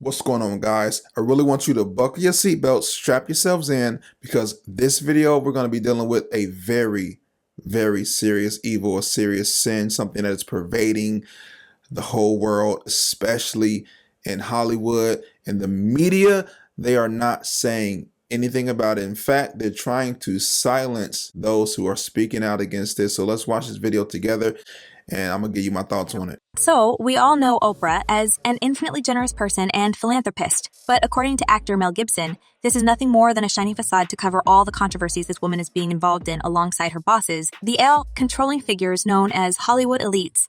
What's going on, guys? I really want you to buckle your seatbelts, strap yourselves in, because this video we're going to be dealing with a very, very serious evil, a serious sin, something that is pervading the whole world, especially in Hollywood and the media. They are not saying anything about it. In fact, they're trying to silence those who are speaking out against this. So let's watch this video together, and I'm gonna give you my thoughts on it. So, we all know Oprah as an infinitely generous person and philanthropist, but according to actor Mel Gibson, this is nothing more than a shiny facade to cover all the controversies this woman is being involved in alongside her bosses, the controlling figures known as Hollywood elites.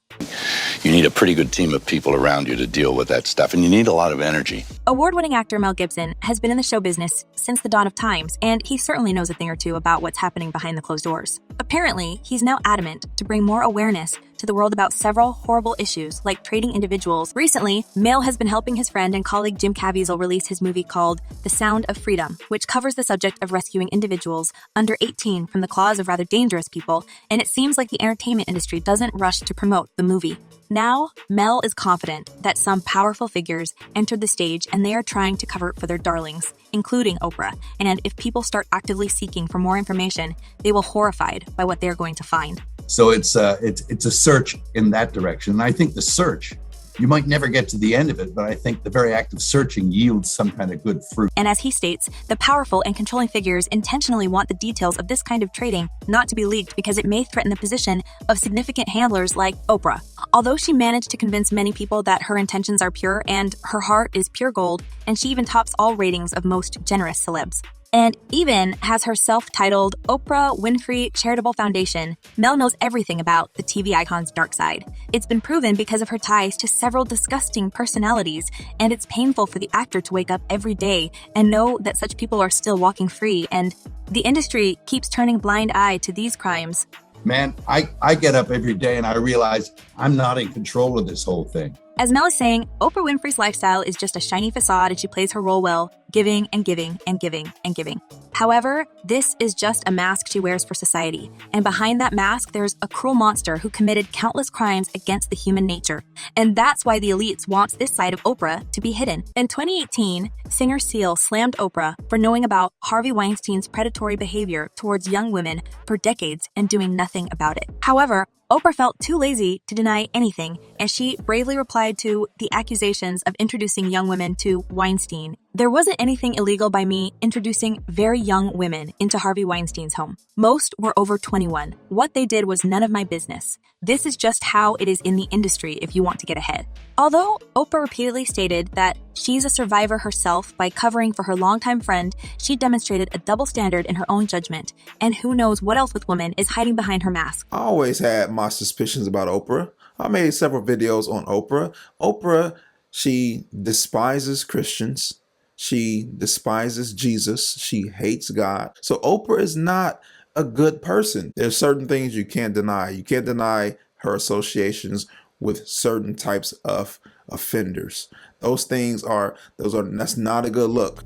You need a pretty good team of people around you to deal with that stuff, and you need a lot of energy. Award-winning actor Mel Gibson has been in the show business since the dawn of times, and he certainly knows a thing or two about what's happening behind the closed doors. Apparently, he's now adamant to bring more awareness to the world about several horrible issues like trading individuals. Recently, Mel has been helping his friend and colleague Jim Caviezel release his movie called The Sound of Freedom, which covers the subject of rescuing individuals under 18 from the claws of rather dangerous people, and it seems like the entertainment industry doesn't rush to promote the movie. Now, Mel is confident that some powerful figures entered the stage and they are trying to cover for their darlings, including Oprah. And if people start actively seeking for more information, they will be horrified by what they're going to find. So it's a search in that direction. And I think the search, you might never get to the end of it, but I think the very act of searching yields some kind of good fruit. And as he states, the powerful and controlling figures intentionally want the details of this kind of trading not to be leaked because it may threaten the position of significant handlers like Oprah. Although she managed to convince many people that her intentions are pure and her heart is pure gold, and she even tops all ratings of most generous celebs. And even has her self-titled Oprah Winfrey Charitable Foundation, Mel knows everything about the TV icon's dark side. It's been proven because of her ties to several disgusting personalities, and it's painful for the actor to wake up every day and know that such people are still walking free, and the industry keeps turning a blind eye to these crimes. Man, I get up every day and I realize I'm not in control of this whole thing. As Mel is saying, Oprah Winfrey's lifestyle is just a shiny facade and she plays her role well, giving and giving and giving and giving. However, this is just a mask she wears for society. And behind that mask, there's a cruel monster who committed countless crimes against the human nature. And that's why the elites want this side of Oprah to be hidden. In 2018, singer Seal slammed Oprah for knowing about Harvey Weinstein's predatory behavior towards young women for decades and doing nothing about it. However, Oprah felt too lazy to deny anything, and she bravely replied to the accusations of introducing young women to Weinstein. There wasn't anything illegal by me introducing very young women into Harvey Weinstein's home. Most were over 21. What they did was none of my business. This is just how it is in the industry if you want to get ahead. Although Oprah repeatedly stated that she's a survivor herself by covering for her longtime friend, she demonstrated a double standard in her own judgment. And who knows what else with woman is hiding behind her mask. I always had my suspicions about Oprah. I made several videos on Oprah. Oprah, she despises Christians. She despises Jesus. She hates God. So Oprah is not a good person. There's certain things you can't deny. You can't deny her associations with certain types of offenders. That's not a good look.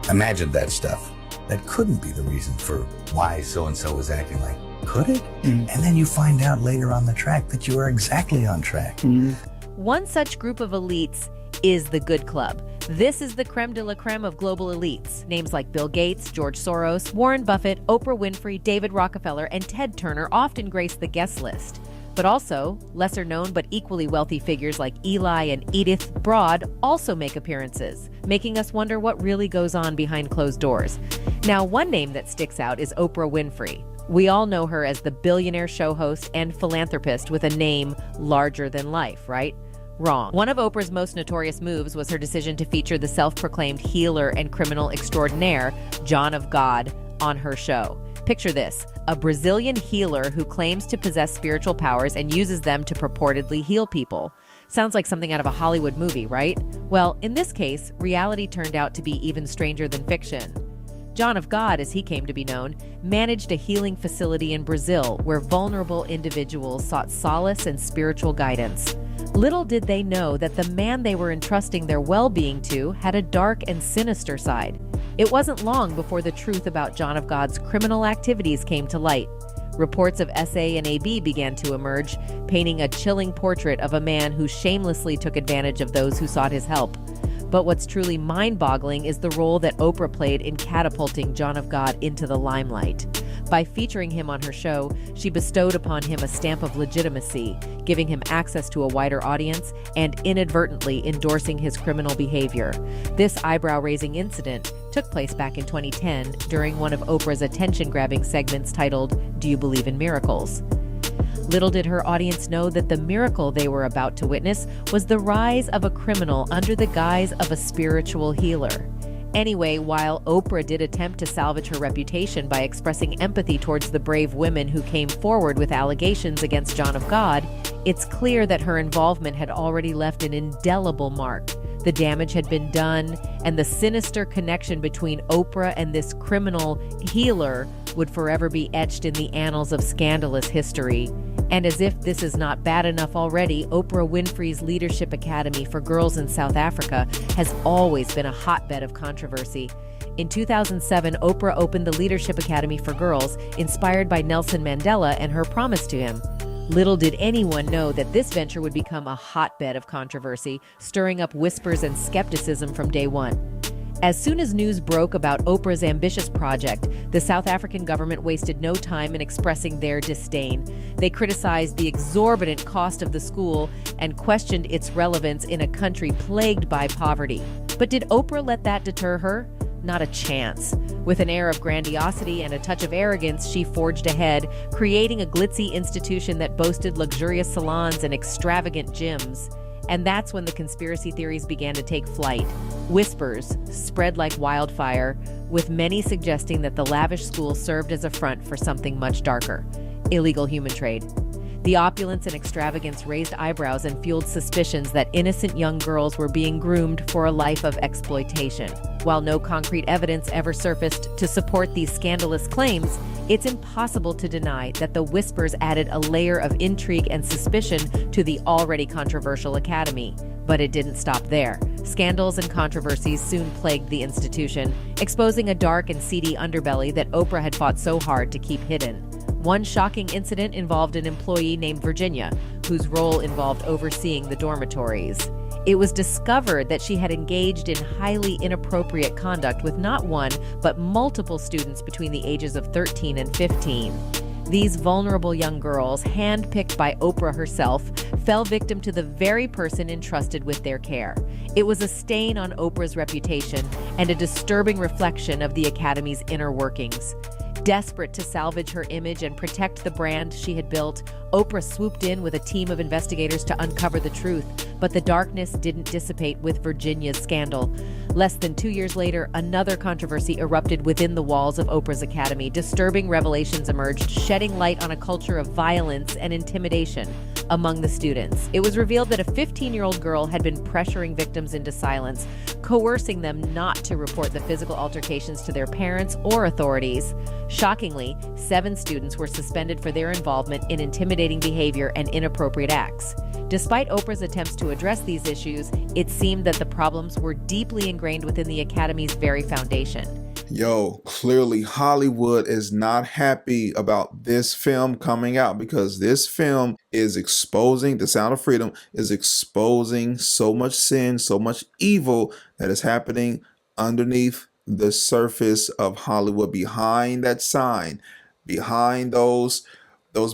Imagine that stuff. That couldn't be the reason for why so-and-so was acting like, could it? And then you find out later on the track that you are exactly on track. One such group of elites is the Good Club. This is the creme de la creme of global elites. Names like Bill Gates, George Soros, Warren Buffett, Oprah Winfrey, David Rockefeller, and Ted Turner often grace the guest list. But also, lesser known but equally wealthy figures like Eli and Edith Broad also make appearances, making us wonder what really goes on behind closed doors. Now, one name that sticks out is Oprah Winfrey. We all know her as the billionaire show host and philanthropist with a name larger than life, right? Wrong. One of Oprah's most notorious moves was her decision to feature the self-proclaimed healer and criminal extraordinaire, John of God, on her show. Picture this, a Brazilian healer who claims to possess spiritual powers and uses them to purportedly heal people. Sounds like something out of a Hollywood movie, right? Well, in this case, reality turned out to be even stranger than fiction. John of God, as he came to be known, managed a healing facility in Brazil where vulnerable individuals sought solace and spiritual guidance. Little did they know that the man they were entrusting their well-being to had a dark and sinister side. It wasn't long before the truth about John of God's criminal activities came to light. Reports of SA and AB began to emerge, painting a chilling portrait of a man who shamelessly took advantage of those who sought his help. But what's truly mind-boggling is the role that Oprah played in catapulting John of God into the limelight. By featuring him on her show, she bestowed upon him a stamp of legitimacy, giving him access to a wider audience and inadvertently endorsing his criminal behavior. This eyebrow-raising incident took place back in 2010 during one of Oprah's attention-grabbing segments titled, "Do You Believe in Miracles?" Little did her audience know that the miracle they were about to witness was the rise of a criminal under the guise of a spiritual healer. Anyway, while Oprah did attempt to salvage her reputation by expressing empathy towards the brave women who came forward with allegations against John of God, it's clear that her involvement had already left an indelible mark. The damage had been done, and the sinister connection between Oprah and this criminal healer would forever be etched in the annals of scandalous history. And as if this is not bad enough already, Oprah Winfrey's Leadership Academy for Girls in South Africa has always been a hotbed of controversy. In 2007, Oprah opened the Leadership Academy for Girls, inspired by Nelson Mandela and her promise to him. Little did anyone know that this venture would become a hotbed of controversy, stirring up whispers and skepticism from day one. As soon as news broke about Oprah's ambitious project, the South African government wasted no time in expressing their disdain. They criticized the exorbitant cost of the school and questioned its relevance in a country plagued by poverty. But did Oprah let that deter her? Not a chance. With an air of grandiosity and a touch of arrogance, she forged ahead, creating a glitzy institution that boasted luxurious salons and extravagant gyms. And that's when the conspiracy theories began to take flight. Whispers spread like wildfire, with many suggesting that the lavish school served as a front for something much darker: illegal human trade. The opulence and extravagance raised eyebrows and fueled suspicions that innocent young girls were being groomed for a life of exploitation. While no concrete evidence ever surfaced to support these scandalous claims, it's impossible to deny that the whispers added a layer of intrigue and suspicion to the already controversial academy. But it didn't stop there. Scandals and controversies soon plagued the institution, exposing a dark and seedy underbelly that Oprah had fought so hard to keep hidden. One shocking incident involved an employee named Virginia, whose role involved overseeing the dormitories. It was discovered that she had engaged in highly inappropriate conduct with not one, but multiple students between the ages of 13 and 15. These vulnerable young girls, handpicked by Oprah herself, fell victim to the very person entrusted with their care. It was a stain on Oprah's reputation and a disturbing reflection of the Academy's inner workings. Desperate to salvage her image and protect the brand she had built, Oprah swooped in with a team of investigators to uncover the truth, but the darkness didn't dissipate with Virginia's scandal. Less than 2 years later, another controversy erupted within the walls of Oprah's Academy. Disturbing revelations emerged, shedding light on a culture of violence and intimidation among the students. It was revealed that a 15-year-old girl had been pressuring victims into silence, coercing them not to report the physical altercations to their parents or authorities. Shockingly, 7 students were suspended for their involvement in intimidating behavior and inappropriate acts. Despite Oprah's attempts to address these issues, it seemed that the problems were deeply ingrained within the Academy's very foundation. Yo, clearly Hollywood is not happy about this film coming out, because this film is exposing, The Sound of Freedom is exposing so much sin, so much evil that is happening underneath the surface of Hollywood, behind that sign, behind those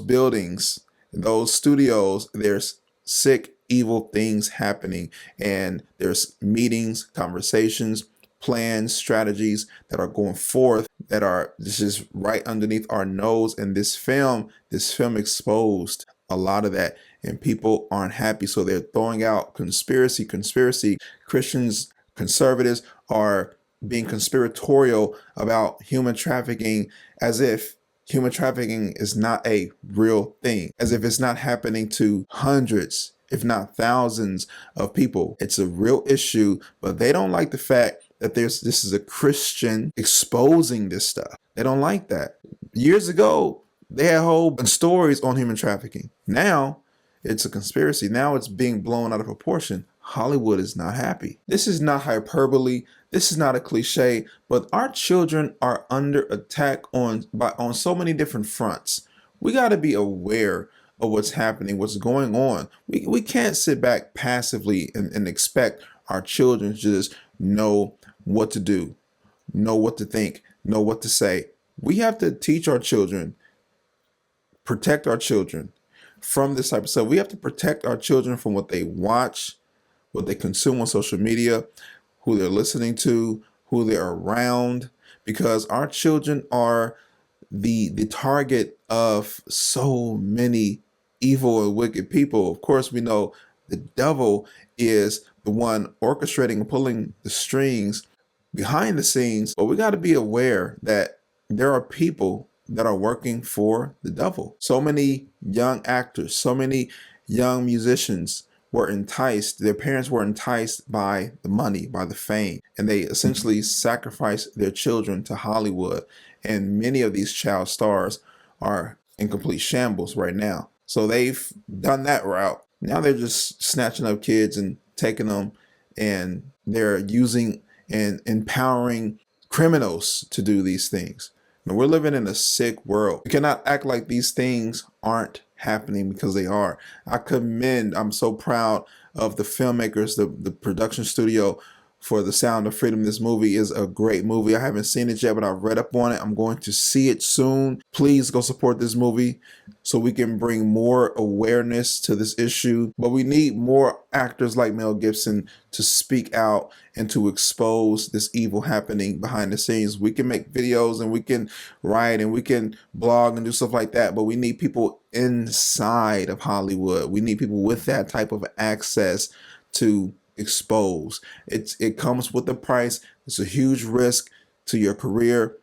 buildings, those studios. There's sick, evil things happening, and there's meetings, conversations, plans, strategies that are going forth that are just right underneath our nose. And this film exposed a lot of that, and people aren't happy. So they're throwing out conspiracy. Christians, conservatives are being conspiratorial about human trafficking, as if human trafficking is not a real thing, as if it's not happening to hundreds, if not thousands of people. It's a real issue, but they don't like the fact that this is a Christian exposing this stuff. They don't like that. Years ago, they had whole stories on human trafficking. Now it's a conspiracy. Now it's being blown out of proportion. Hollywood is not happy. This is not hyperbole. This is not a cliche, but our children are under attack on so many different fronts. We got to be aware of what's happening, what's going on. We can't sit back passively and expect our children to just know what to do, know what to think, know what to say. We have to teach our children, protect our children from this type of stuff. We have to protect our children from what they watch, what they consume on social media, who they're listening to, who they're around, because our children are the target of so many evil and wicked people. Of course, we know the devil is the one orchestrating and pulling the strings behind the scenes, but we got to be aware that there are people that are working for the devil. So many young actors, so many young musicians were enticed, their parents were enticed by the money, by the fame, and they essentially sacrificed their children to Hollywood. And many of these child stars are in complete shambles right now. So they've done that route. Now they're just snatching up kids and taking them, and they're using and empowering criminals to do these things. And we're living in a sick world. We cannot act like these things aren't happening, because they are. I'm so proud of the filmmakers, the production studio for The Sound of Freedom. This movie is a great movie. I haven't seen it yet, but I've read up on it. I'm going to see it soon. Please go support this movie so we can bring more awareness to this issue. But we need more actors like Mel Gibson to speak out and to expose this evil happening behind the scenes. We can make videos and we can write and we can blog and do stuff like that, but we need people inside of Hollywood. We need people with that type of access to expose. It comes with a price. It's a huge risk to your career,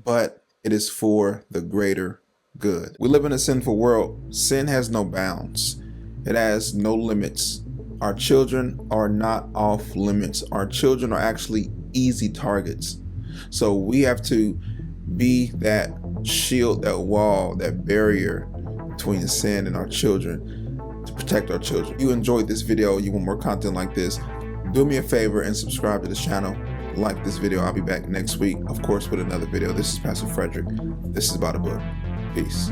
but it is for the greater good. We live in a sinful world. Sin has no bounds. It has no limits. Our children are not off limits. Our children are actually easy targets. So we have to be that shield, that wall, that barrier between sin and our children, to protect our children. If you enjoyed this video, you want more content like this, do me a favor and subscribe to the channel. Like this video. I'll be back next week, of course, with another video. This is Pastor Frederick. This is About a Book. Peace.